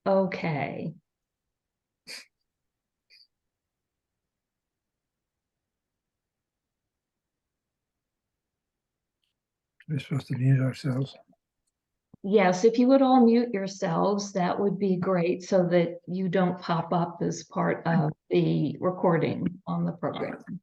Okay. We're supposed to mute ourselves. Yes, if you would all mute yourselves, that would be great so that you don't pop up as part of the recording on the program.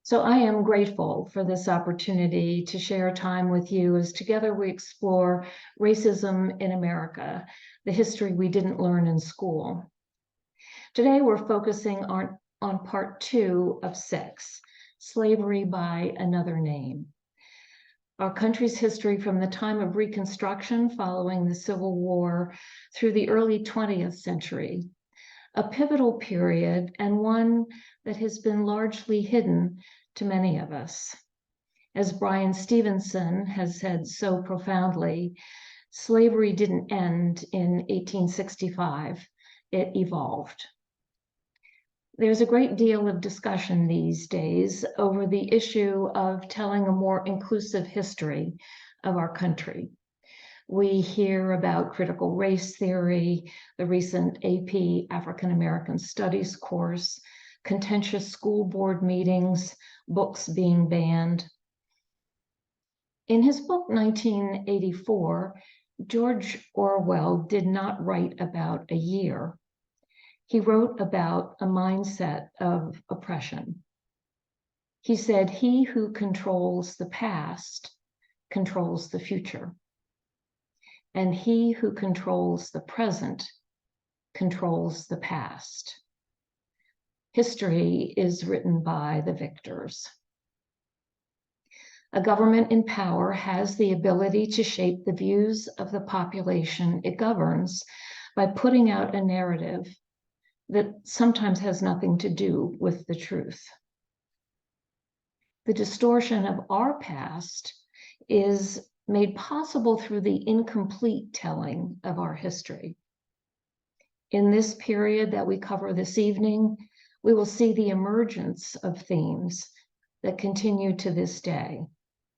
So I am grateful for this opportunity to share time with you as together we explore racism in America, the history we didn't learn in school. Today we're focusing on part 2 of 6, Slavery by Another Name. Our country's history from the time of Reconstruction following the Civil War through the early 20th century, a pivotal period and one that has been largely hidden to many of us. As Brian Stevenson has said so profoundly, slavery didn't end in 1865, it evolved. There's a great deal of discussion these days over the issue of telling a more inclusive history of our country. We hear about critical race theory, the recent AP African American Studies course, contentious school board meetings, books being banned. In his book 1984, George Orwell did not write about a year. He wrote about a mindset of oppression. He said, "He who controls the past controls the future. And he who controls the present controls the past. History is written by the victors." A government in power has the ability to shape the views of the population it governs by putting out a narrative that sometimes has nothing to do with the truth. The distortion of our past is made possible through the incomplete telling of our history. In this period that we cover this evening, we will see the emergence of themes that continue to this day,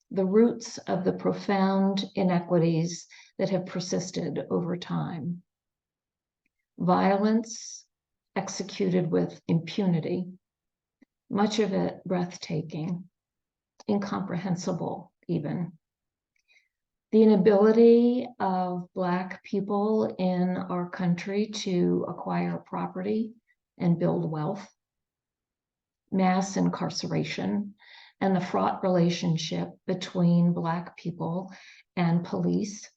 the roots of the profound inequities that have persisted over time. Violence executed with impunity, much of it breathtaking, incomprehensible even. The inability of Black people in our country to acquire property and build wealth, mass incarceration, and the fraught relationship between Black people and police,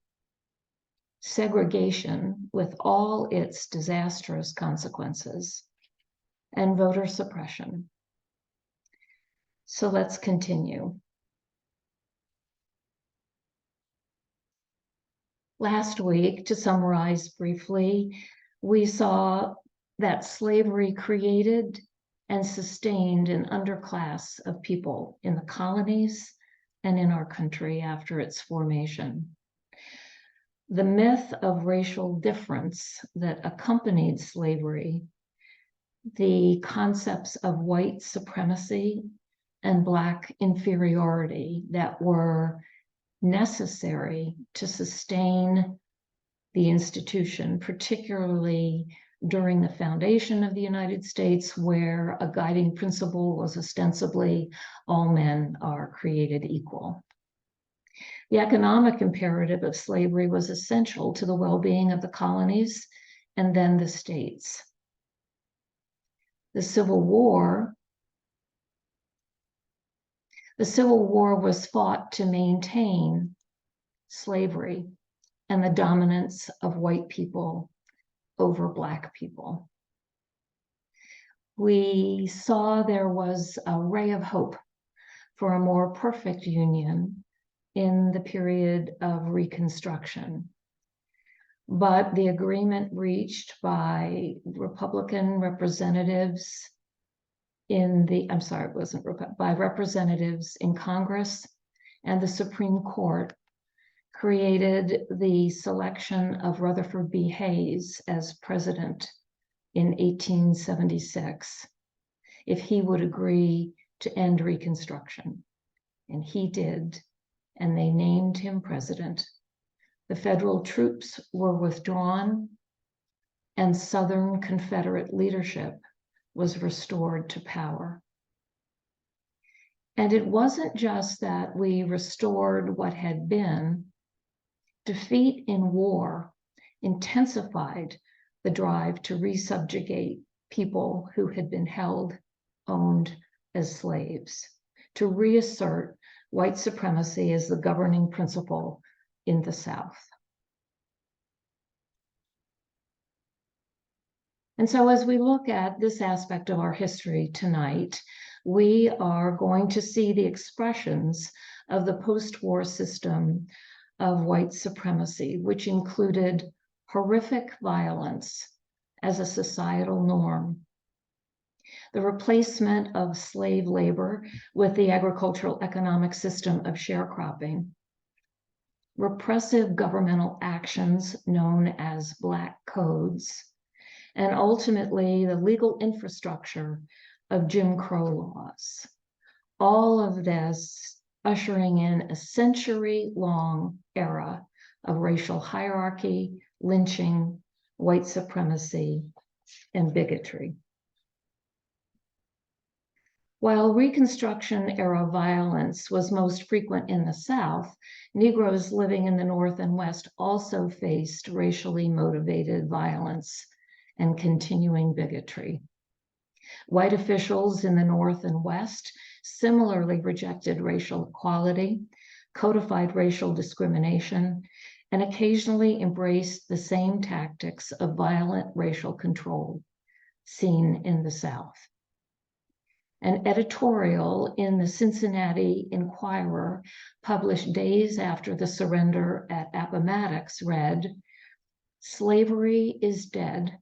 segregation with all its disastrous consequences, and voter suppression. So let's continue. Last week, to summarize briefly, we saw that slavery created and sustained an underclass of people in the colonies and in our country after its formation. The myth of racial difference that accompanied slavery, the concepts of white supremacy and Black inferiority that were necessary to sustain the institution, particularly during the foundation of the United States, where a guiding principle was ostensibly all men are created equal. The economic imperative of slavery was essential to the well-being of the colonies and then the states. The Civil War was fought to maintain slavery and the dominance of white people over Black people. We saw there was a ray of hope for a more perfect union in the period of Reconstruction. But the agreement reached by Republican representatives by representatives in Congress and the Supreme Court created the selection of Rutherford B. Hayes as president in 1876, if he would agree to end Reconstruction. and he did, and they named him president. The federal troops were withdrawn, and Southern Confederate leadership was restored to power. And it wasn't just that we restored what had been. Defeat in war intensified the drive to resubjugate people who had been held, owned as slaves, to reassert white supremacy as the governing principle in the South. And so as we look at this aspect of our history tonight, we are going to see the expressions of the post-war system of white supremacy, which included horrific violence as a societal norm, the replacement of slave labor with the agricultural economic system of sharecropping, repressive governmental actions known as Black codes, and ultimately the legal infrastructure of Jim Crow laws. All of this ushering in a century-long era of racial hierarchy, lynching, white supremacy, and bigotry. While Reconstruction-era violence was most frequent in the South, Negroes living in the North and West also faced racially motivated violence and continuing bigotry. White officials in the North and West similarly rejected racial equality, codified racial discrimination, and occasionally embraced the same tactics of violent racial control seen in the South. An editorial in the Cincinnati Enquirer, published days after the surrender at Appomattox, read, "Slavery is dead.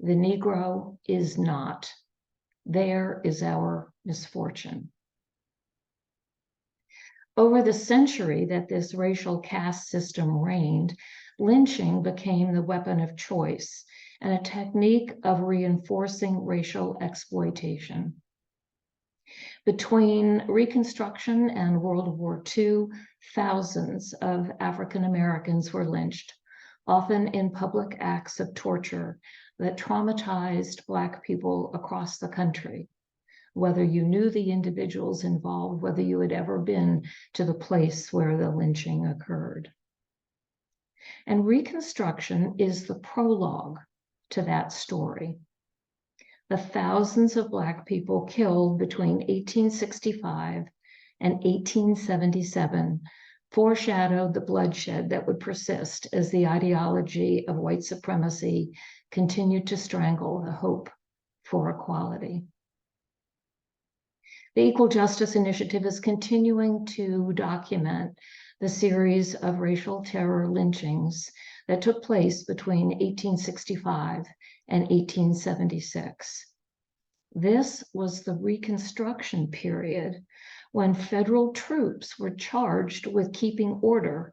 The Negro is not. There is our misfortune." Over the century that this racial caste system reigned, lynching became the weapon of choice and a technique of reinforcing racial exploitation. Between Reconstruction and World War II, thousands of African Americans were lynched, often in public acts of torture that traumatized Black people across the country, whether you knew the individuals involved, whether you had ever been to the place where the lynching occurred. And Reconstruction is the prologue to that story. The thousands of Black people killed between 1865 and 1877 foreshadowed the bloodshed that would persist as the ideology of white supremacy continued to strangle the hope for equality. The Equal Justice Initiative is continuing to document the series of racial terror lynchings that took place between 1865 and 1876. This was the Reconstruction period when federal troops were charged with keeping order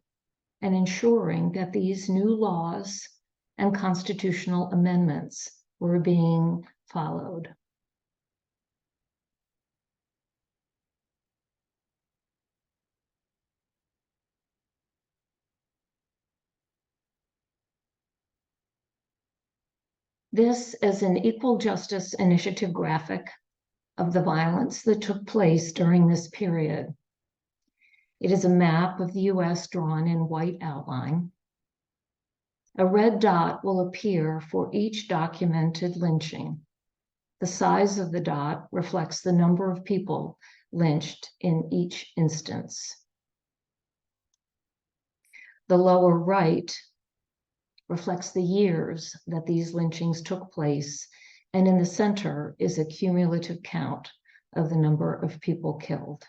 and ensuring that these new laws and constitutional amendments were being followed. This is an Equal Justice Initiative graphic of the violence that took place during this period. It is a map of the US drawn in white outline. A red dot will appear for each documented lynching. The size of the dot reflects the number of people lynched in each instance. The lower right reflects the years that these lynchings took place, and in the center is a cumulative count of the number of people killed.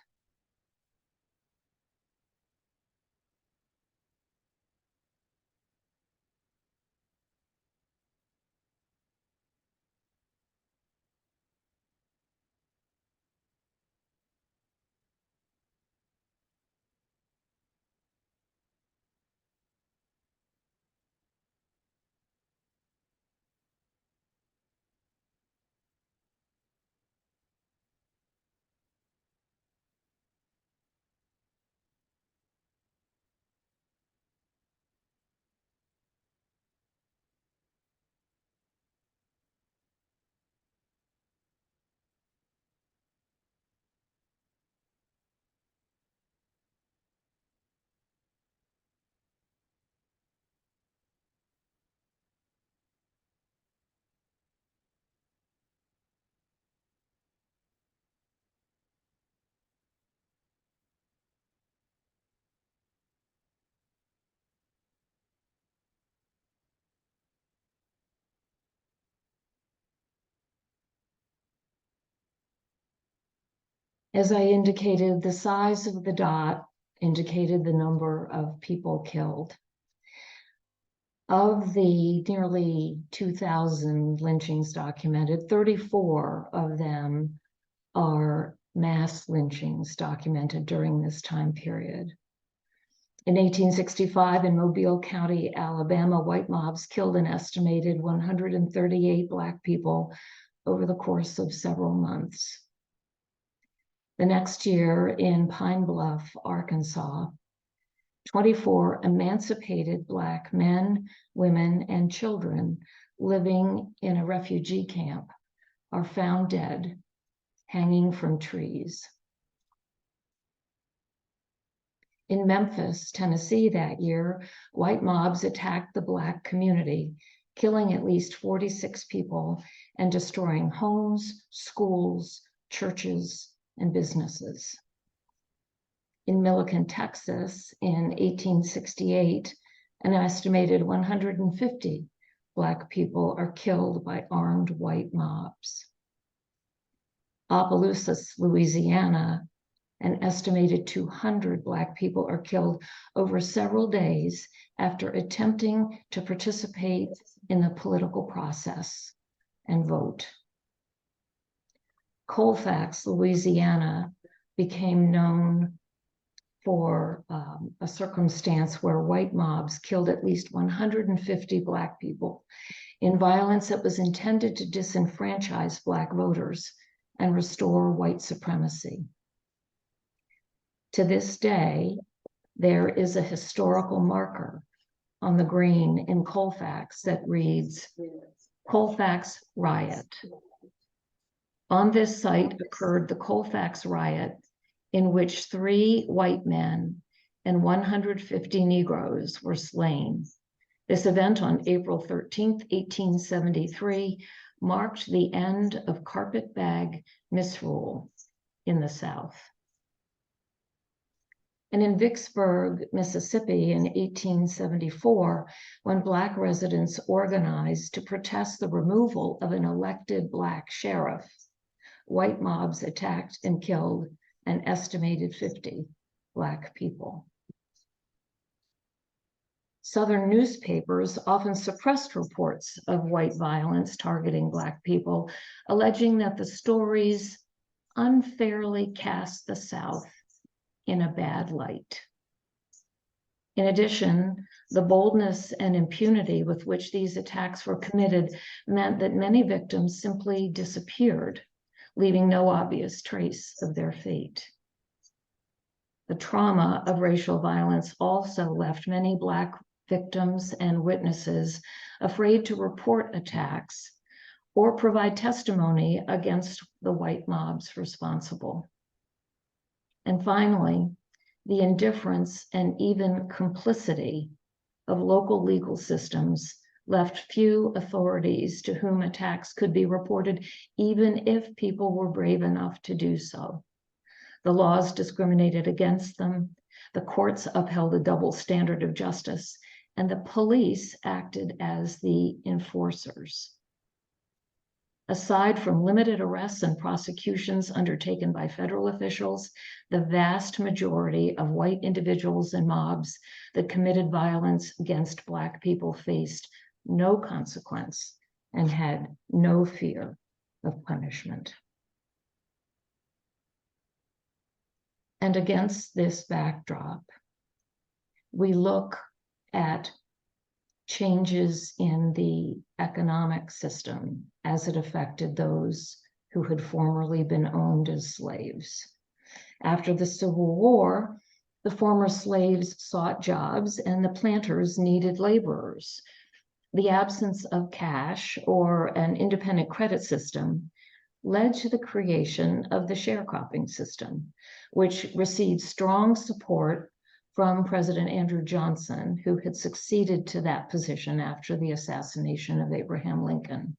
As I indicated, the size of the dot indicated the number of people killed. Of the nearly 2,000 lynchings documented, 34 of them are mass lynchings documented during this time period. In 1865, in Mobile County, Alabama, white mobs killed an estimated 138 Black people over the course of several months. The next year, in Pine Bluff, Arkansas, 24 emancipated Black men, women, and children living in a refugee camp are found dead, hanging from trees. In Memphis, Tennessee that year, white mobs attacked the Black community, killing at least 46 people and destroying homes, schools, churches, and businesses. In Milliken, Texas, in 1868, an estimated 150 Black people are killed by armed white mobs. Opelousas, Louisiana, an estimated 200 Black people are killed over several days after attempting to participate in the political process and vote. Colfax, Louisiana, became known for a circumstance where white mobs killed at least 150 Black people in violence that was intended to disenfranchise Black voters and restore white supremacy. To this day, there is a historical marker on the green in Colfax that reads, Colfax Riot. On this site occurred the Colfax Riot, in which 3 white men and 150 Negroes were slain. This event on April 13, 1873, marked the end of carpetbag misrule in the South. And in Vicksburg, Mississippi in 1874, when Black residents organized to protest the removal of an elected Black sheriff, white mobs attacked and killed an estimated 50 Black people. Southern newspapers often suppressed reports of white violence targeting Black people, alleging that the stories unfairly cast the South in a bad light. In addition, the boldness and impunity with which these attacks were committed meant that many victims simply disappeared, leaving no obvious trace of their fate. The trauma of racial violence also left many Black victims and witnesses afraid to report attacks or provide testimony against the white mobs responsible. And finally, the indifference and even complicity of local legal systems left few authorities to whom attacks could be reported, even if people were brave enough to do so. The laws discriminated against them, the courts upheld a double standard of justice, and the police acted as the enforcers. Aside from limited arrests and prosecutions undertaken by federal officials, the vast majority of white individuals and mobs that committed violence against Black people faced no consequence and had no fear of punishment. And against this backdrop, we look at changes in the economic system as it affected those who had formerly been owned as slaves. After the Civil War, the former slaves sought jobs and the planters needed laborers. The absence of cash or an independent credit system led to the creation of the sharecropping system, which received strong support from President Andrew Johnson, who had succeeded to that position after the assassination of Abraham Lincoln.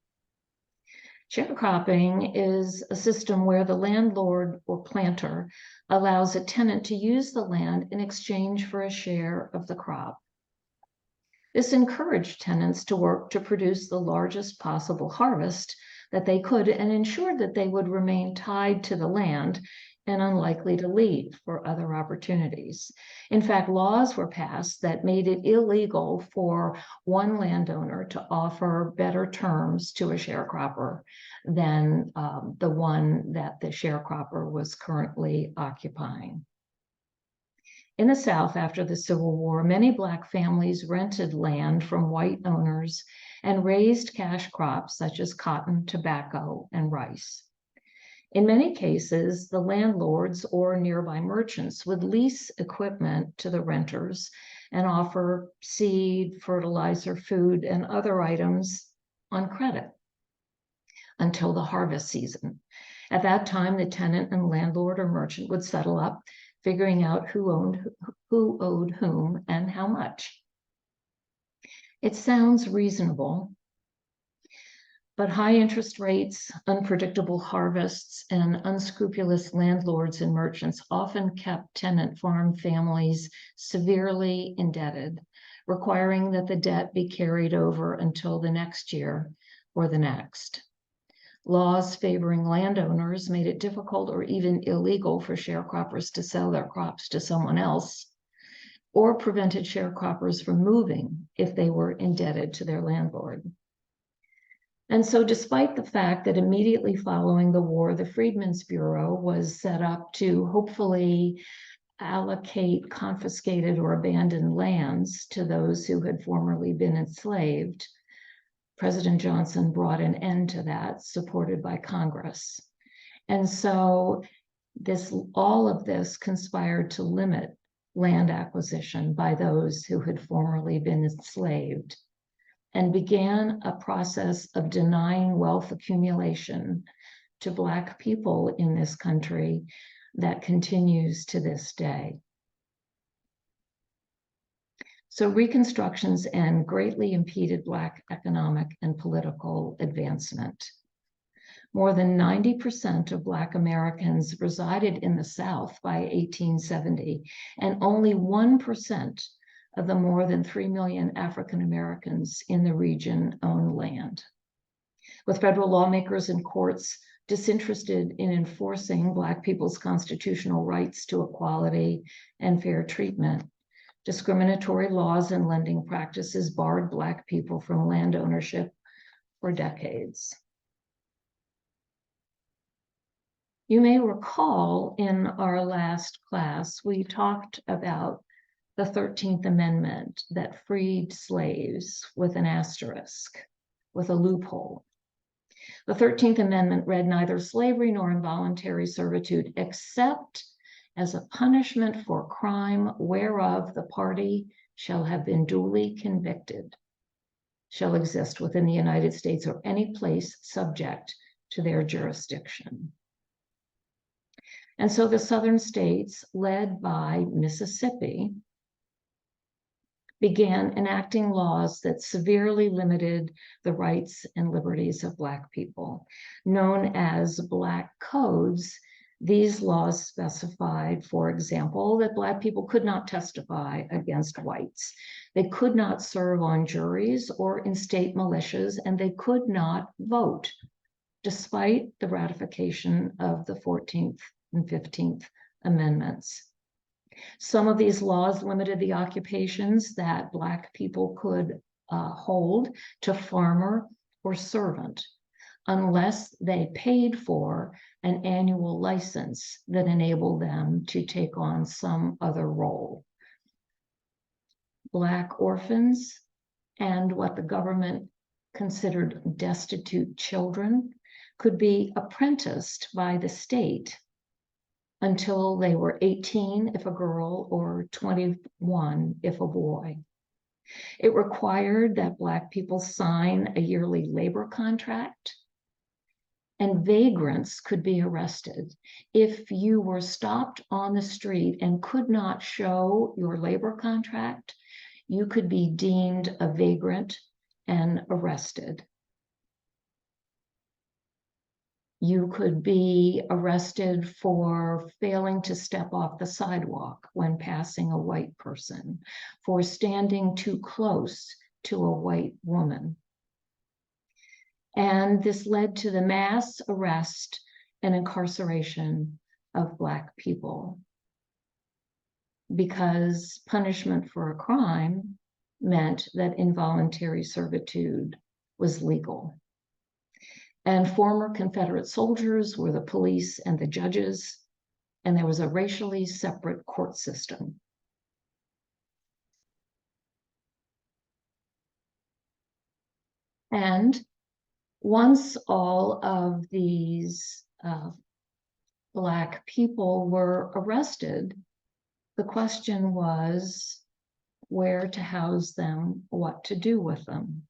Sharecropping is a system where the landlord or planter allows a tenant to use the land in exchange for a share of the crop. This encouraged tenants to work to produce the largest possible harvest that they could and ensured that they would remain tied to the land and unlikely to leave for other opportunities. In fact, laws were passed that made it illegal for one landowner to offer better terms to a sharecropper than the one that the sharecropper was currently occupying. In the South, after the Civil War, many Black families rented land from white owners and raised cash crops such as cotton, tobacco, and rice. In many cases, the landlords or nearby merchants would lease equipment to the renters and offer seed, fertilizer, food, and other items on credit until the harvest season. At that time, the tenant and landlord or merchant would settle up, figuring out who owed whom and how much. It sounds reasonable, but high interest rates, unpredictable harvests, and unscrupulous landlords and merchants often kept tenant farm families severely indebted, requiring that the debt be carried over until the next year or the next. Laws favoring landowners made it difficult or even illegal for sharecroppers to sell their crops to someone else, or prevented sharecroppers from moving if they were indebted to their landlord. And so despite the fact that immediately following the war, the Freedmen's Bureau was set up to hopefully allocate confiscated or abandoned lands to those who had formerly been enslaved, President Johnson brought an end to that, supported by Congress. And so all of this conspired to limit land acquisition by those who had formerly been enslaved, and began a process of denying wealth accumulation to Black people in this country that continues to this day. So Reconstruction's end greatly impeded Black economic and political advancement. More than 90% of Black Americans resided in the South by 1870, and only 1% of the more than 3 million African Americans in the region own land. With federal lawmakers and courts disinterested in enforcing Black people's constitutional rights to equality and fair treatment, discriminatory laws and lending practices barred Black people from land ownership for decades. You may recall in our last class, we talked about the 13th Amendment that freed slaves with an asterisk, with a loophole. The 13th Amendment read neither slavery nor involuntary servitude except as a punishment for crime whereof the party shall have been duly convicted, shall exist within the United States or any place subject to their jurisdiction. And so the southern states, led by Mississippi, began enacting laws that severely limited the rights and liberties of Black people. Known as Black Codes, these laws specified, for example, that Black people could not testify against whites. They could not serve on juries or in state militias, and they could not vote, despite the ratification of the 14th and 15th Amendments. Some of these laws limited the occupations that Black people could hold to farmer or servant, unless they paid for an annual license that enabled them to take on some other role. Black orphans and what the government considered destitute children could be apprenticed by the state until they were 18 if a girl or 21 if a boy. It required that Black people sign a yearly labor contract, and vagrants could be arrested. If you were stopped on the street and could not show your labor contract, you could be deemed a vagrant and arrested. You could be arrested for failing to step off the sidewalk when passing a white person, for standing too close to a white woman. And this led to the mass arrest and incarceration of Black people, because punishment for a crime meant that involuntary servitude was legal. And former Confederate soldiers were the police and the judges, and there was a racially separate court system. And once all of these Black people were arrested, the question was where to house them, what to do with them.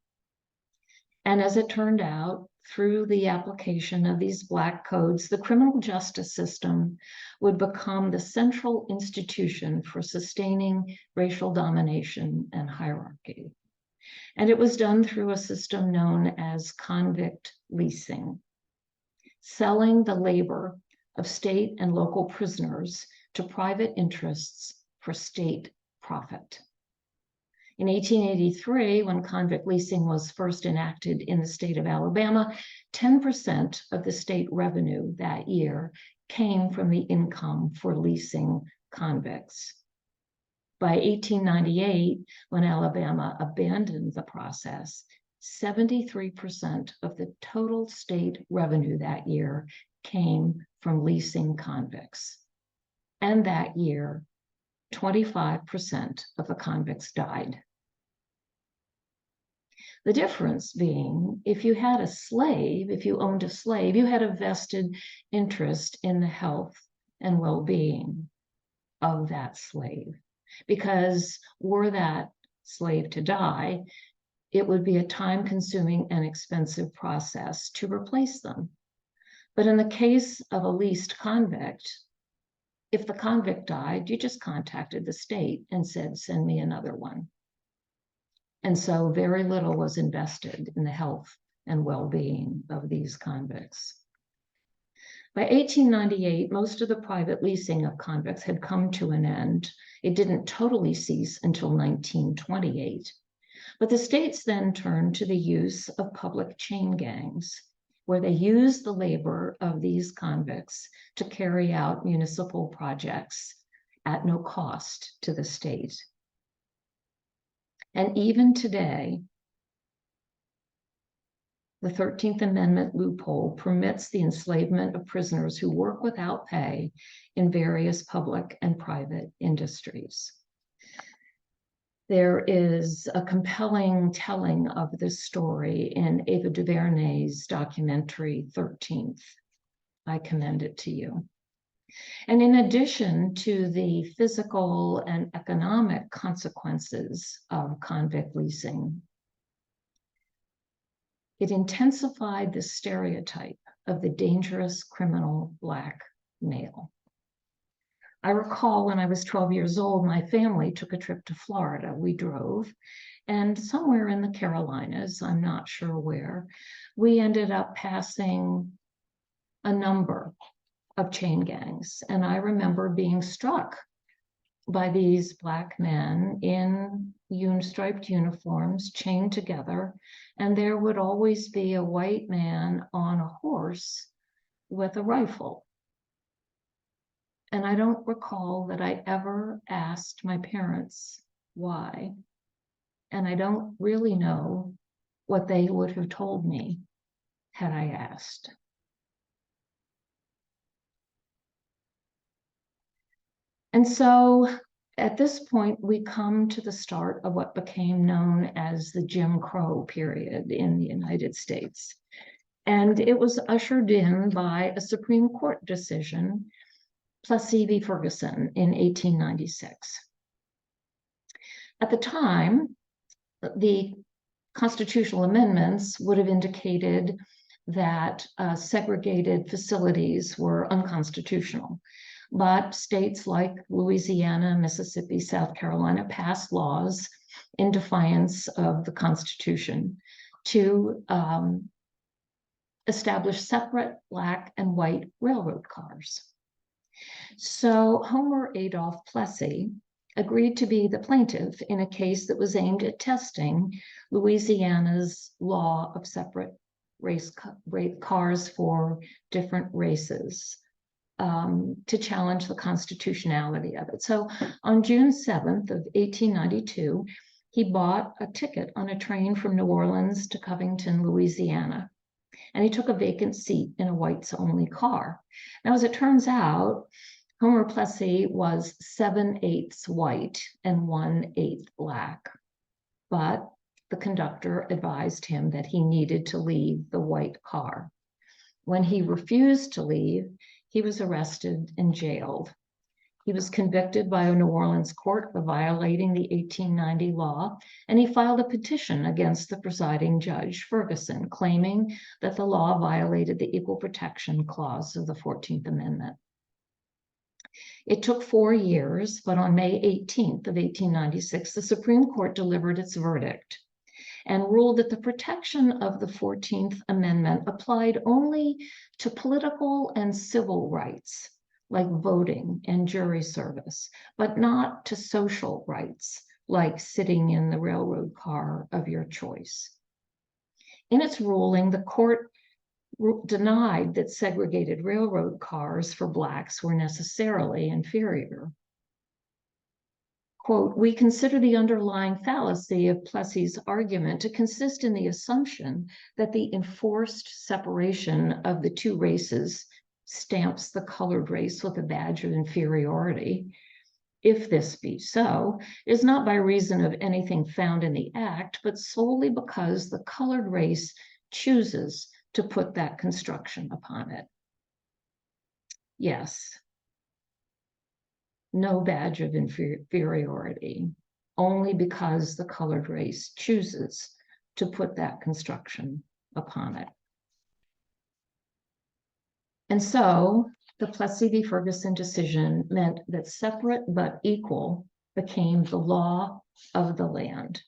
And as it turned out, through the application of these Black codes, the criminal justice system would become the central institution for sustaining racial domination and hierarchy. And it was done through a system known as convict leasing, selling the labor of state and local prisoners to private interests for state profit. In 1883, when convict leasing was first enacted in the state of Alabama, 10% of the state revenue that year came from the income for leasing convicts. By 1898, when Alabama abandoned the process, 73% of the total state revenue that year came from leasing convicts. And that year, 25% of the convicts died. The difference being, if you had a slave, if you owned a slave, you had a vested interest in the health and well-being of that slave. Because were that slave to die, it would be a time-consuming and expensive process to replace them. But in the case of a leased convict, if the convict died, you just contacted the state and said, send me another one. And so very little was invested in the health and well-being of these convicts. By 1898, most of the private leasing of convicts had come to an end. It didn't totally cease until 1928. But the states then turned to the use of public chain gangs, where they used the labor of these convicts to carry out municipal projects at no cost to the state. And even today, the 13th Amendment loophole permits the enslavement of prisoners who work without pay in various public and private industries. There is a compelling telling of this story in Ava DuVernay's documentary 13th. I commend it to you. And in addition to the physical and economic consequences of convict leasing, it intensified the stereotype of the dangerous criminal Black male. I recall when I was 12 years old, my family took a trip to Florida. We drove, and somewhere in the Carolinas, I'm not sure where, we ended up passing a number of chain gangs. And I remember being struck by these Black men in striped uniforms chained together, and there would always be a white man on a horse with a rifle. And I don't recall that I ever asked my parents why. And I don't really know what they would have told me had I asked. And so at this point, we come to the start of what became known as the Jim Crow period in the United States. And it was ushered in by a Supreme Court decision, Plessy v. Ferguson, in 1896. At the time, the constitutional amendments would have indicated that segregated facilities were unconstitutional. But states like Louisiana, Mississippi, South Carolina passed laws in defiance of the Constitution to establish separate Black and white railroad cars. So Homer Adolph Plessy agreed to be the plaintiff in a case that was aimed at testing Louisiana's law of separate race cars for different races to challenge the constitutionality of it. So on June 7th of 1892, he bought a ticket on a train from New Orleans to Covington, Louisiana, and he took a vacant seat in a whites-only car. Now, as it turns out, Homer Plessy was 7/8 white and 1/8 Black, but the conductor advised him that he needed to leave the white car. When he refused to leave, he was arrested and jailed. He was convicted by a New Orleans court of violating the 1890 law, and he filed a petition against the presiding judge, Ferguson, claiming that the law violated the Equal Protection Clause of the 14th Amendment. It took 4 years, but on May 18th of 1896, the Supreme Court delivered its verdict and ruled that the protection of the 14th Amendment applied only to political and civil rights, like voting and jury service, but not to social rights, like sitting in the railroad car of your choice. In its ruling, the court denied that segregated railroad cars for Blacks were necessarily inferior. Quote, "We consider the underlying fallacy of Plessy's argument to consist in the assumption that the enforced separation of the two races stamps the colored race with a badge of inferiority. If this be so, it is not by reason of anything found in the act, but solely because the colored race chooses to put that construction upon it." Yes, no badge of inferiority, only because the colored race chooses to put that construction upon it. And so the Plessy v. Ferguson decision meant that separate but equal became the law of the land.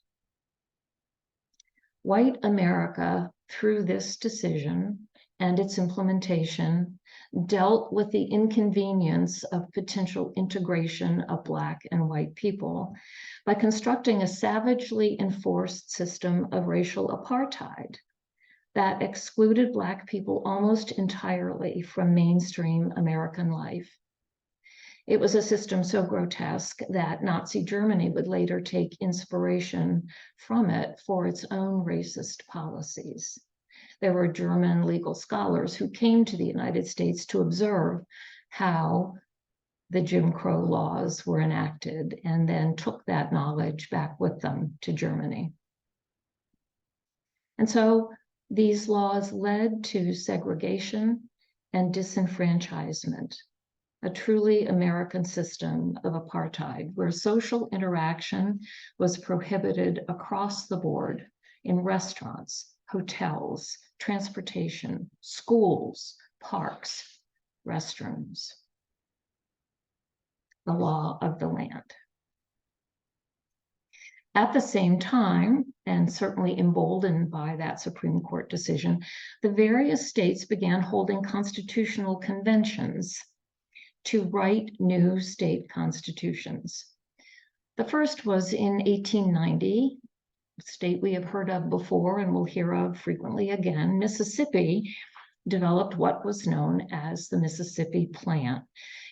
White America, through this decision and its implementation, dealt with the inconvenience of potential integration of Black and white people by constructing a savagely enforced system of racial apartheid that excluded Black people almost entirely from mainstream American life. It was a system so grotesque that Nazi Germany would later take inspiration from it for its own racist policies. There were German legal scholars who came to the United States to observe how the Jim Crow laws were enacted and then took that knowledge back with them to Germany. And so these laws led to segregation and disenfranchisement, a truly American system of apartheid where social interaction was prohibited across the board in restaurants, hotels, transportation, schools, parks, restrooms. The law of the land. At the same time, and certainly emboldened by that Supreme Court decision, the various states began holding constitutional conventions to write new state constitutions. The first was in 1890, a state we have heard of before and will hear of frequently again. Mississippi developed what was known as the Mississippi Plan.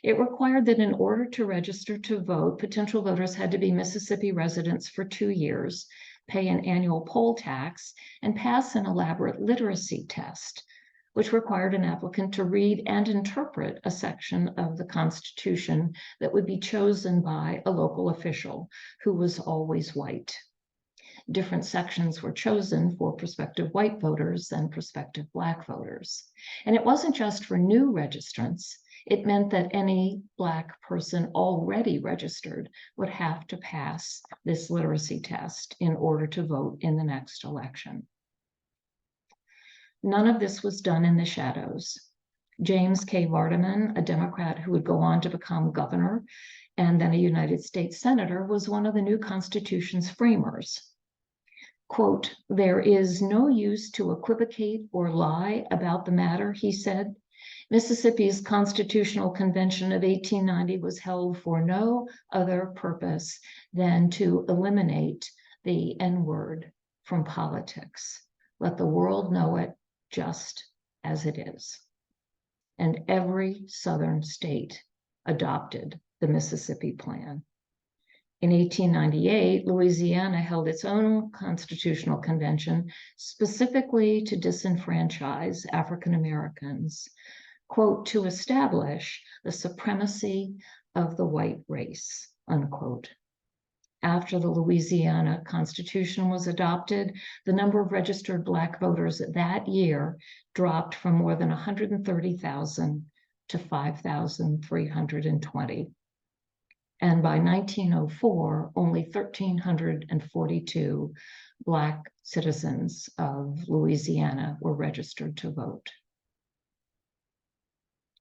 It required that in order to register to vote, potential voters had to be Mississippi residents for 2 years, pay an annual poll tax, and pass an elaborate literacy test, which required an applicant to read and interpret a section of the Constitution that would be chosen by a local official who was always white. Different sections were chosen for prospective white voters and prospective Black voters. And it wasn't just for new registrants. It meant that any Black person already registered would have to pass this literacy test in order to vote in the next election. None of this was done in the shadows. James K. Vardaman, a Democrat who would go on to become governor and then a United States senator, was one of the new Constitution's framers. Quote, "There is no use to equivocate or lie about the matter," he said. "Mississippi's Constitutional Convention of 1890 was held for no other purpose than to eliminate the N-word from politics. Let the world know it just as it is." and every Southern state adopted the Mississippi Plan. In 1898, Louisiana held its own constitutional convention specifically to disenfranchise African Americans, quote, to establish the supremacy of the white race, unquote. After the Louisiana Constitution was adopted, the number of registered Black voters that year dropped from more than 130,000 to 5,320. And by 1904, only 1,342 Black citizens of Louisiana were registered to vote.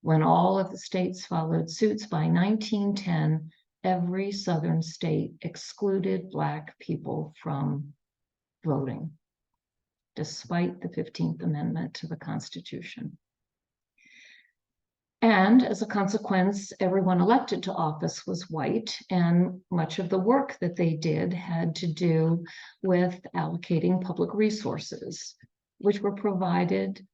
When all of the states followed suit, by 1910, every Southern state excluded Black people from voting, despite the 15th Amendment to the Constitution. And as a consequence, everyone elected to office was white, and much of the work that they did had to do with allocating public resources, which were provided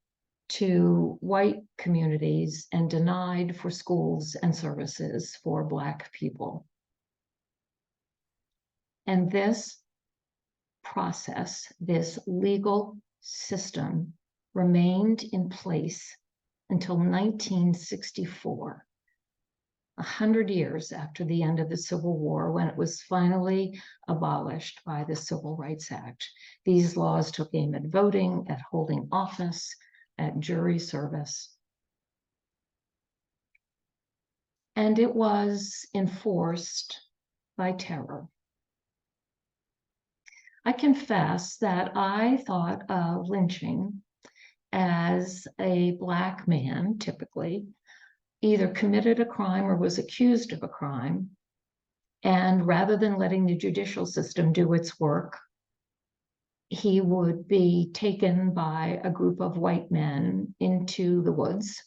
to white communities and denied for schools and services for Black people. And this process, this legal system, remained in place until 1964, 100 years after the end of the Civil War, when it was finally abolished by the Civil Rights Act. These laws took aim at voting, at holding office, at jury service. And it was enforced by terror. I confess that I thought of lynching as a Black man, typically, either committed a crime or was accused of a crime. And rather than letting the judicial system do its work, he would be taken by a group of white men into the woods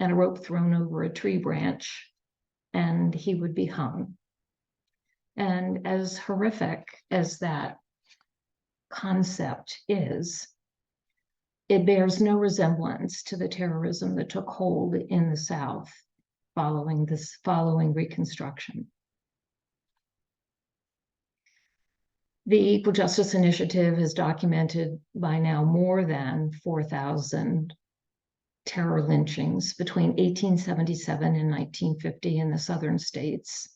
and a rope thrown over a tree branch, and he would be hung. And as horrific as that concept is, it bears no resemblance to the terrorism that took hold in the South following Reconstruction. The Equal Justice Initiative has documented by now more than 4,000 terror lynchings between 1877 and 1950 in the Southern states,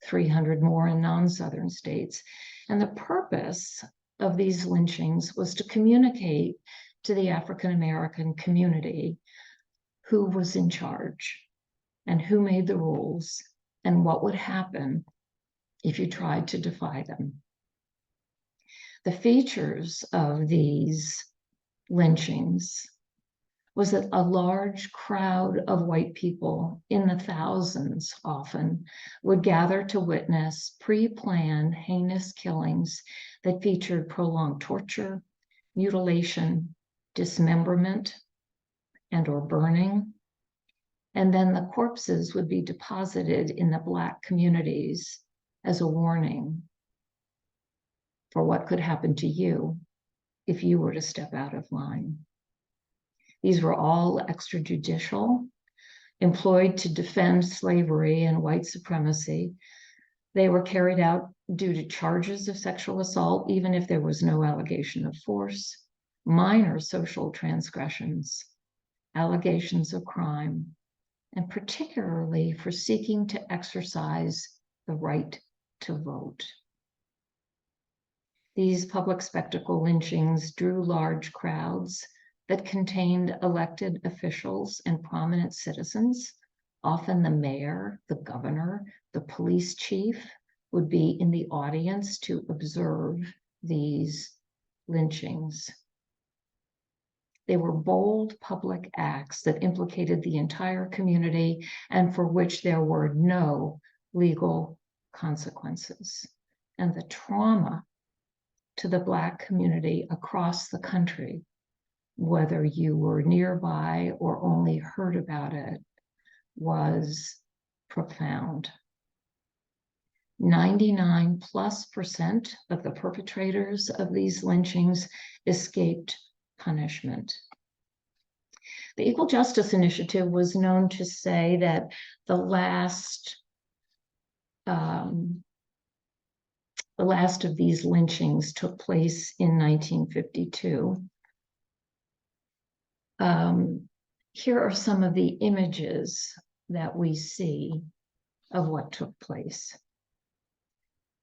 300 more in non-Southern states. And the purpose of these lynchings was to communicate to the African American community who was in charge and who made the rules and what would happen if you tried to defy them. The features of these lynchings was that a large crowd of white people, in the thousands often, would gather to witness pre-planned heinous killings that featured prolonged torture, mutilation, dismemberment, and or burning. And then the corpses would be deposited in the Black communities as a warning for what could happen to you if you were to step out of line. These were all extrajudicial, employed to defend slavery and white supremacy. They were carried out due to charges of sexual assault, even if there was no allegation of force, minor social transgressions, allegations of crime, and particularly for seeking to exercise the right to vote. These public spectacle lynchings drew large crowds that contained elected officials and prominent citizens. Often the mayor, the governor, the police chief would be in the audience to observe these lynchings. They were bold public acts that implicated the entire community and for which there were no legal consequences. And the trauma to the Black community across the country, whether you were nearby or only heard about it, was profound. 99+% of the perpetrators of these lynchings escaped punishment. The Equal Justice Initiative was known to say that the last of these lynchings took place in 1952. Here are some of the images that we see of what took place.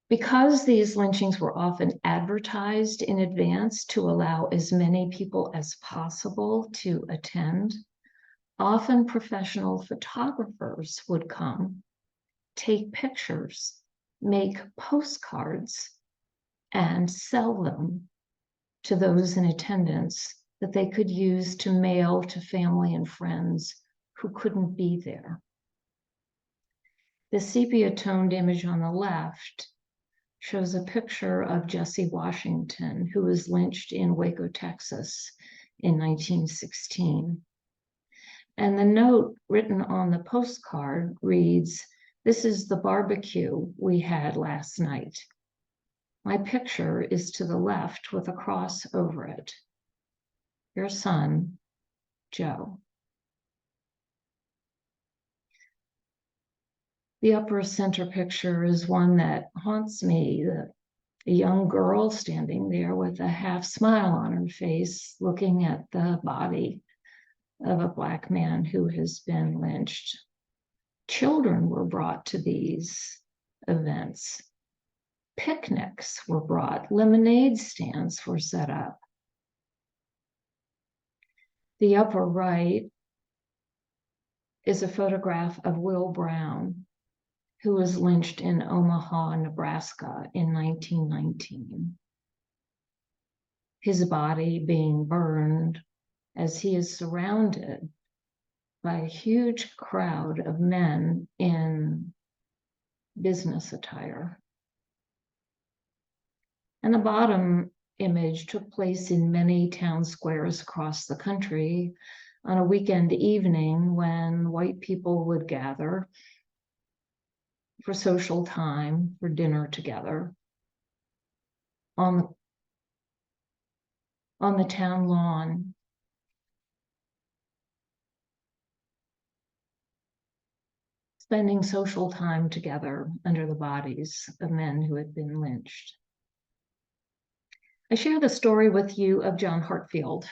Because these lynchings were often advertised in advance to allow as many people as possible to attend, often professional photographers would come, take pictures, make postcards, and sell them to those in attendance that they could use to mail to family and friends who couldn't be there. The sepia-toned image on the left shows a picture of Jesse Washington, who was lynched in Waco, Texas in 1916. And the note written on the postcard reads, "This is the barbecue we had last night. My picture is to the left with a cross over it. Your son, Joe." The upper center picture is one that haunts me, the young girl standing there with a half smile on her face, looking at the body of a Black man who has been lynched. Children were brought to these events. Picnics were brought, lemonade stands were set up. The upper right is a photograph of Will Brown, who was lynched in Omaha, Nebraska in 1919. His body being burned as he is surrounded by a huge crowd of men in business attire. And the bottom image took place in many town squares across the country on a weekend evening when white people would gather for social time, for dinner together on the town lawn. Spending social time together under the bodies of men who had been lynched. I share the story with you of John Hartfield.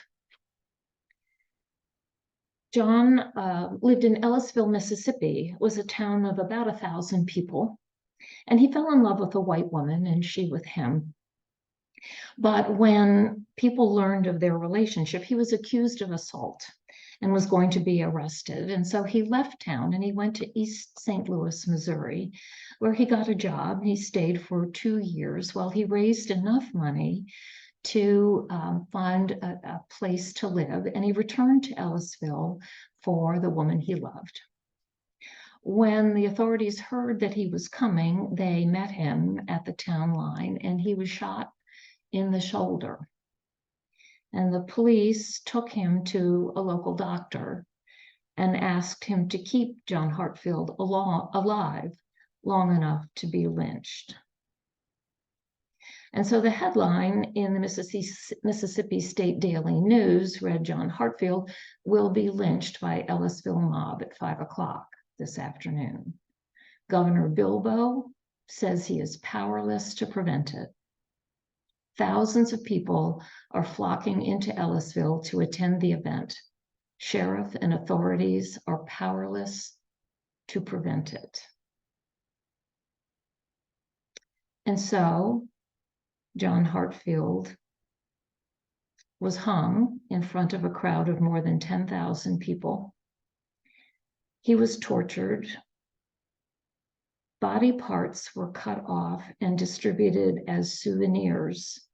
John lived in Ellisville, Mississippi. It was a town of about 1,000 people. And he fell in love with a white woman and she with him. But when people learned of their relationship, he was accused of assault and was going to be arrested. And so he left town and he went to East St. Louis, Missouri, where he got a job. He stayed for 2 years while he raised enough money to find a place to live, and he returned to Ellisville for the woman he loved. When the authorities heard that he was coming, they met him at the town line, and he was shot in the shoulder. And the police took him to a local doctor and asked him to keep John Hartfield alive long enough to be lynched. And so the headline in the Mississippi State Daily News read, "John Hartfield will be lynched by Ellisville mob at 5 o'clock this afternoon. Governor Bilbo says he is powerless to prevent it." Thousands of people are flocking into Ellisville to attend the event. Sheriff and authorities are powerless to prevent it. And so John Hartfield was hung in front of a crowd of more than 10,000 people. He was tortured. Body parts were cut off and distributed as souvenirs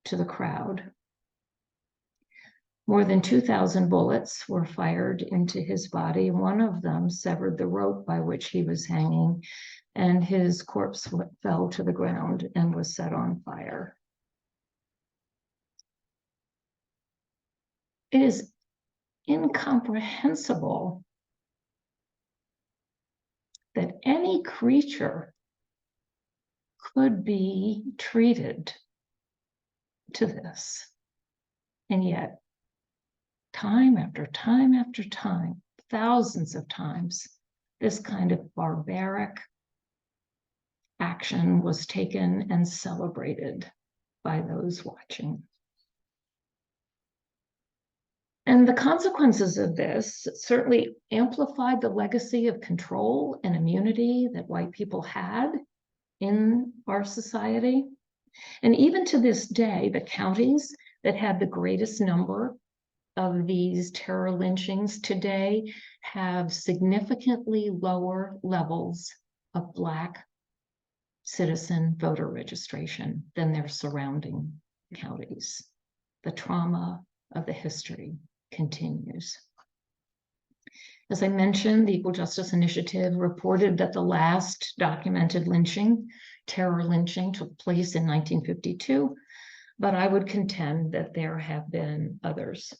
to the crowd. More than 2,000 bullets were fired into his body. One of them severed the rope by which he was hanging, and his corpse fell to the ground and was set on fire. It is incomprehensible that any creature could be treated to this, and yet time after time after time, thousands of times, this kind of barbaric action was taken and celebrated by those watching. And the consequences of this certainly amplified the legacy of control and immunity that white people had in our society. And even to this day, the counties that had the greatest number of these terror lynchings today have significantly lower levels of Black citizen voter registration than their surrounding counties. The trauma of the history continues. As I mentioned, the Equal Justice Initiative reported that the last documented lynching, terror lynching, took place in 1952, but I would contend that there have been others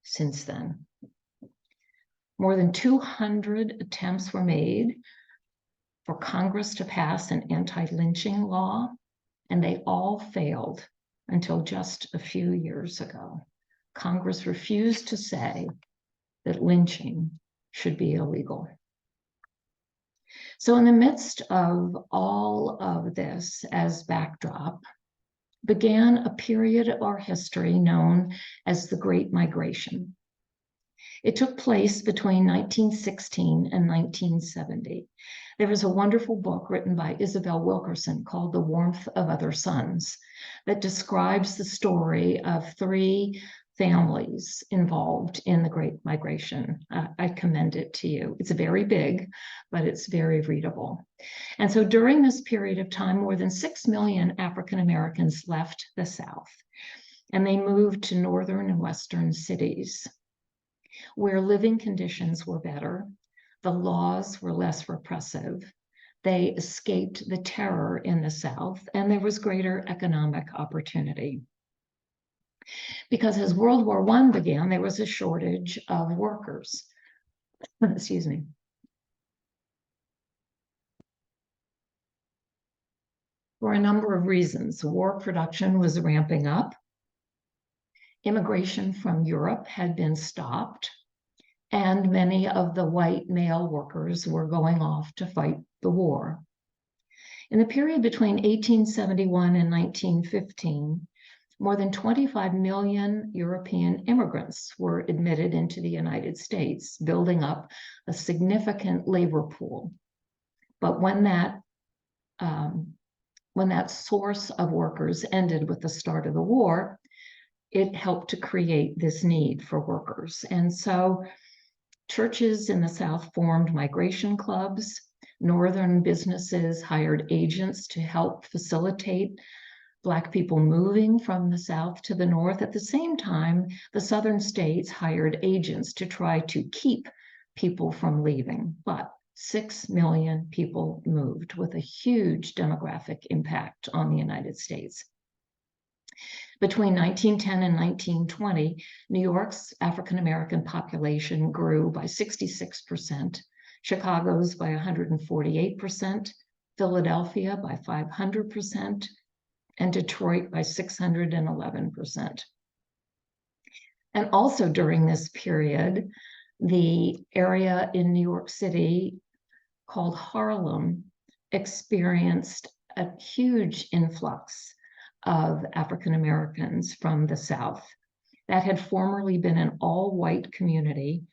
since then. More than 200 attempts were made for Congress to pass an anti-lynching law, and they all failed until just a few years ago. Congress refused to say that lynching should be illegal. So in the midst of all of this as backdrop, began a period of our history known as the Great Migration. It took place between 1916 and 1970. There was a wonderful book written by Isabel Wilkerson called The Warmth of Other Suns that describes the story of 3 families involved in the Great Migration. I commend it to you. It's very big, but it's very readable. And so during this period of time, more than 6 million African Americans left the South, and they moved to northern and western cities where living conditions were better, the laws were less repressive, they escaped the terror in the South, and there was greater economic opportunity. Because as World War I began, there was a shortage of workers. Excuse me. For a number of reasons, war production was ramping up. Immigration from Europe had been stopped, and many of the white male workers were going off to fight the war. In the period between 1871 and 1915, more than 25 million European immigrants were admitted into the United States, building up a significant labor pool. But when that source of workers ended with the start of the war, it helped to create this need for workers. And so churches in the South formed migration clubs. Northern businesses hired agents to help facilitate Black people moving from the South to the North. At the same time, the Southern states hired agents to try to keep people from leaving. But 6 million people moved with a huge demographic impact on the United States. Between 1910 and 1920, New York's African American population grew by 66%, Chicago's by 148%, Philadelphia by 500%, and Detroit by 611%. And also during this period, the area in New York City called Harlem experienced a huge influx of African Americans from the South. That had formerly been an all-white community,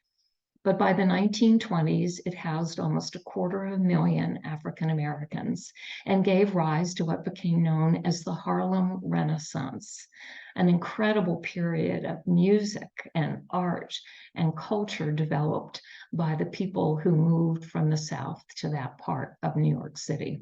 but by the 1920s, it housed almost 250,000 African Americans and gave rise to what became known as the Harlem Renaissance, an incredible period of music and art and culture developed by the people who moved from the South to that part of New York City.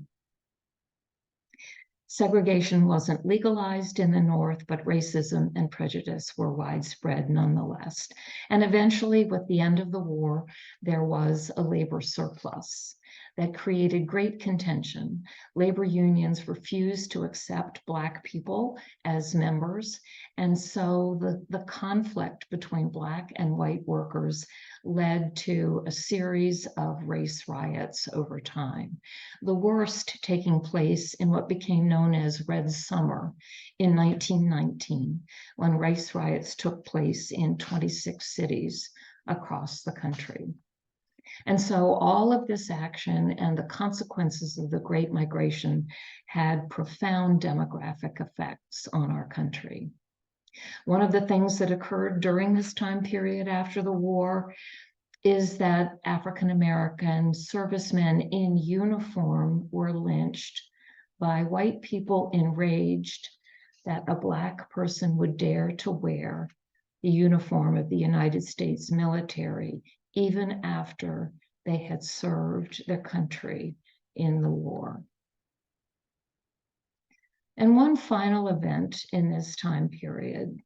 Segregation wasn't legalized in the North, but racism and prejudice were widespread nonetheless. And eventually, with the end of the war, there was a labor surplus. that created great contention. Labor unions refused to accept Black people as members, and so the conflict between Black and white workers led to a series of race riots over time, the worst taking place in what became known as Red Summer in 1919, when race riots took place in 26 cities across the country. And so all of this action and the consequences of the Great Migration had profound demographic effects on our country. One of the things that occurred during this time period after the war is that African American servicemen in uniform were lynched by white people enraged that a Black person would dare to wear the uniform of the United States military, even after they had served their country in the war. And one final event in this time period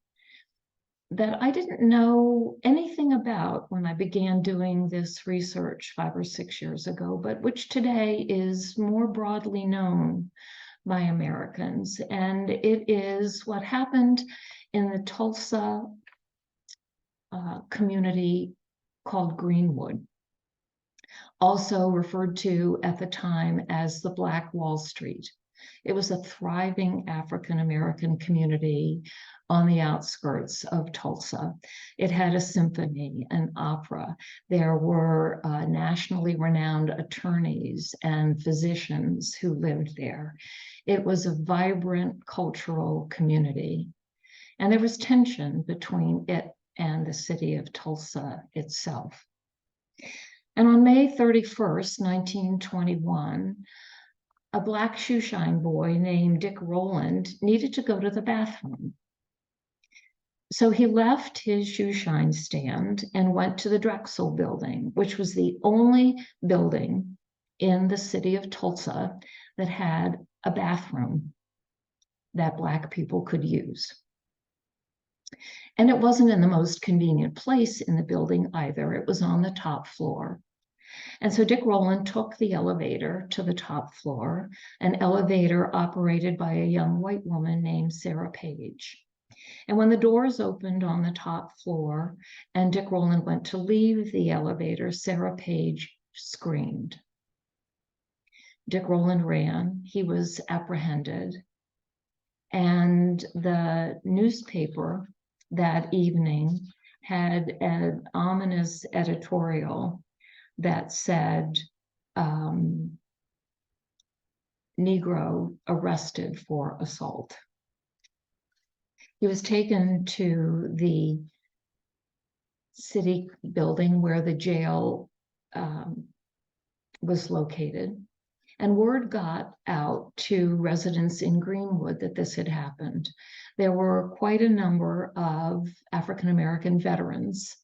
that I didn't know anything about when I began doing this research 5 or 6 years ago, but which today is more broadly known by Americans. And it is what happened in the Tulsa community called Greenwood, also referred to at the time as the Black Wall Street. It was a thriving African American community on the outskirts of Tulsa. It had a symphony, an opera. There were nationally renowned attorneys and physicians who lived there. It was a vibrant cultural community. And there was tension between it and the city of Tulsa itself. And on May 31st, 1921, a Black shoeshine boy named Dick Rowland needed to go to the bathroom. So he left his shoeshine stand and went to the Drexel building, which was the only building in the city of Tulsa that had a bathroom that Black people could use. And it wasn't in the most convenient place in the building either. It was on the top floor. And so Dick Rowland took the elevator to the top floor, an elevator operated by a young white woman named Sarah Page. And when the doors opened on the top floor and Dick Rowland went to leave the elevator, Sarah Page screamed. Dick Rowland ran. He was apprehended. And the newspaper that evening had an ominous editorial that said, Negro arrested for assault. He was taken to the city building where the jail was located, and word got out to residents in Greenwood that this had happened. There were quite a number of African American veterans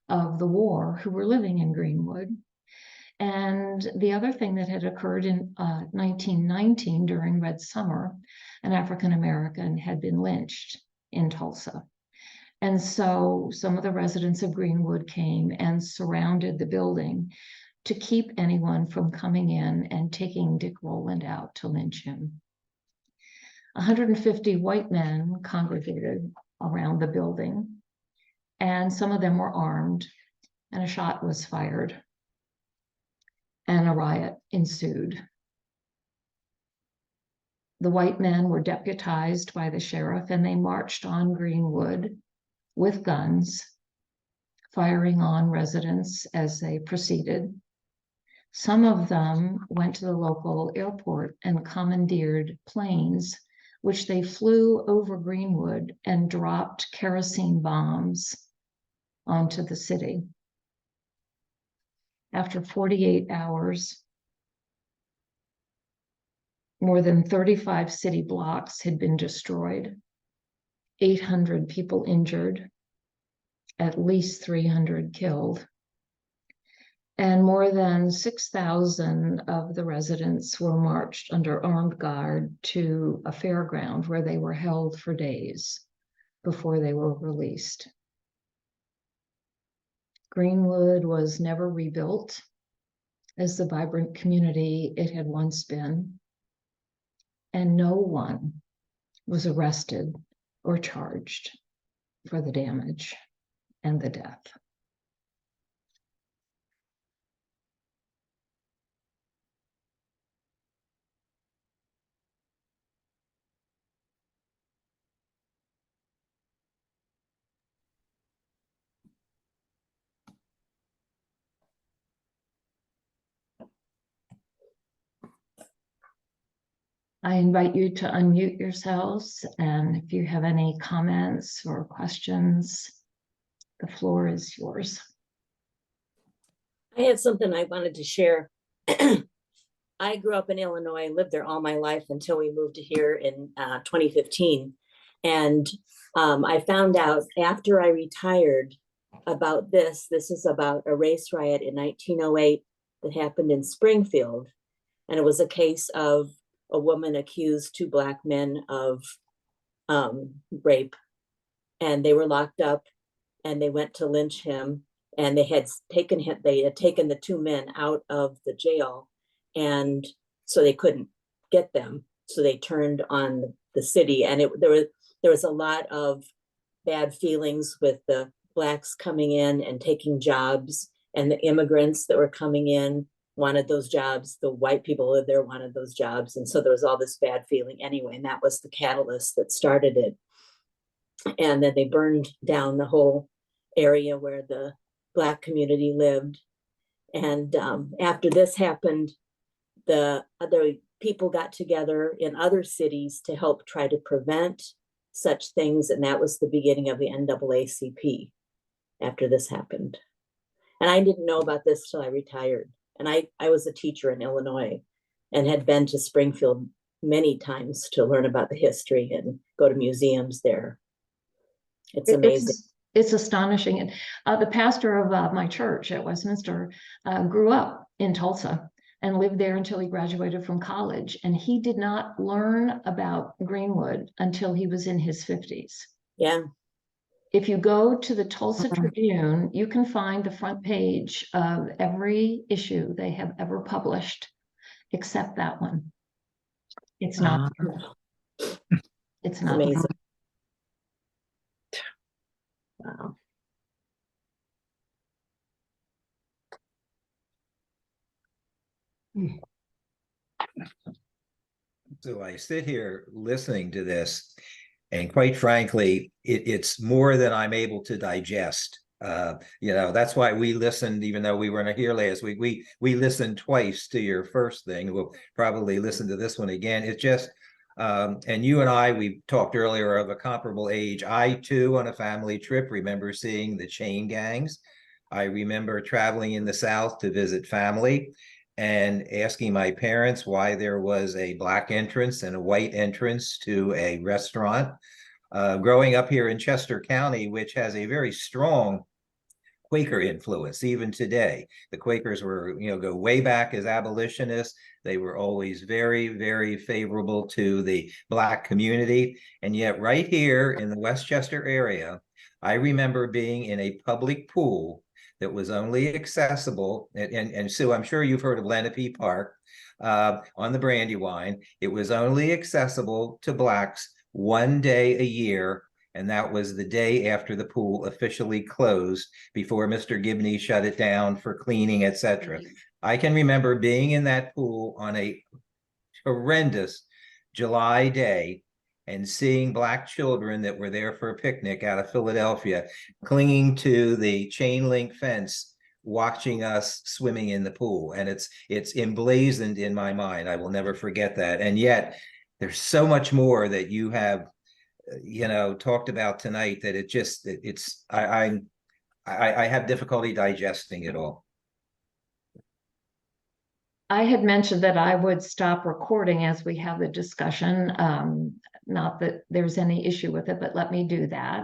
of the war who were living in Greenwood. And the other thing that had occurred in 1919 during Red Summer, an African American had been lynched in Tulsa. And so some of the residents of Greenwood came and surrounded the building to keep anyone from coming in and taking Dick Rowland out to lynch him. 150 white men congregated around the building, and some of them were armed, and a shot was fired, and a riot ensued. The white men were deputized by the sheriff, and they marched on Greenwood with guns, firing on residents as they proceeded. Some of them went to the local airport and commandeered planes, which they flew over Greenwood and dropped kerosene bombs onto the city. After 48 hours, more than 35 city blocks had been destroyed, 800 people injured, at least 300 killed, and more than 6,000 of the residents were marched under armed guard to a fairground where they were held for days before they were released. Greenwood was never rebuilt. as the vibrant community it had once been, and no one was arrested or charged for the damage and the death. I invite you to unmute yourselves, and if you have any comments or questions, the floor is yours. I have something I wanted to share. I grew up in Illinois, lived there all my life until we moved here in 2015. And I found out after I retired about this. This is about a race riot in 1908 that happened in Springfield. And it was a case of a woman accused two Black men of rape. And they were locked up and they went to lynch him. And they had taken the two men out of the jail, and so they couldn't get them. So they turned on the city, and there was a lot of bad feelings with the Blacks coming in and taking jobs, and the immigrants that were coming in wanted those jobs. The white people who lived there wanted those jobs, and so there was all this bad feeling anyway. And that was the catalyst that started it. And then they burned down the whole area where the Black community lived. And after this happened, the other people got together in other cities to help try to prevent such things. And that was the beginning of the NAACP after this happened. And I didn't know about this till I retired. And I was a teacher in Illinois and had been to Springfield many times to learn about the history and go to museums there. It's amazing. It's astonishing. And the pastor of my church at Westminster grew up in Tulsa and lived there until he graduated from college. And he did not learn about Greenwood until he was in his 50s. Yeah. If you go to the Tulsa Tribune, you can find the front page of every issue they have ever published, except that one. It's not. It's not amazing. Wow. So I sit here listening to this, and quite frankly, it's more than I'm able to digest. That's why we listened, even though we weren't here last week. We listened twice to your first thing. We'll probably listen to this one again. It's just, and you and I, we talked earlier of a comparable age. I too, on a family trip, remember seeing the chain gangs. I remember traveling in the South to visit family and asking my parents why there was a Black entrance and a white entrance to a restaurant. Growing up here in Chester County, which has a very strong Quaker influence even today. The Quakers were, go way back as abolitionists. They were always very, very favorable to the Black community. And yet right here in the Westchester area, I remember being in a public pool that was only accessible, and Sue, I'm sure you've heard of Lenape Park on the Brandywine. It was only accessible to Blacks one day a year, and that was the day after the pool officially closed before Mr. Gibney shut it down for cleaning, etc. I can remember being in that pool on a horrendous July day and seeing Black children that were there for a picnic out of Philadelphia clinging to the chain link fence, watching us swimming in the pool. And it's emblazoned in my mind. I will never forget that. And yet there's so much more that you have, talked about tonight that I have difficulty digesting it all. I had mentioned that I would stop recording as we have the discussion. Not that there's any issue with it, but let me do that.